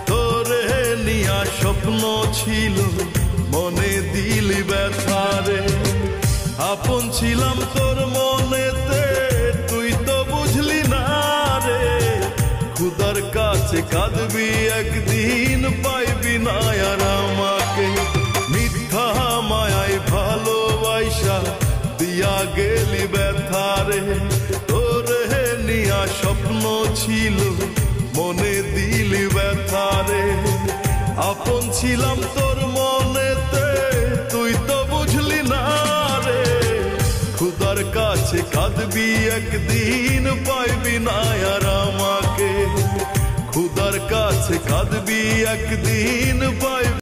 তোরে নিয়া স্বপ্ন ছিল মনে দিলি ব্যথা রে। আপন ছিলাম তোর মনেতে তুই তো বুঝলি না রে। খুদার কাছে কাঁদবি একদিন পাইবি না আর আমাকে। মিথ্যা মায়ায় ভালোবাসা দিয়া গেলি ব্যথা রে। তোরে নিয়া স্বপ্ন ছিল মনে দিলি ব্যথা রে। আপন ছিলাম তোর মনেতে তুই তো বুঝলি না রে। খুদার কাছে কাঁদবি একদিন পাইবি না আর আমাকে। খুদার কাছে কাঁদবি একদিন পাইবি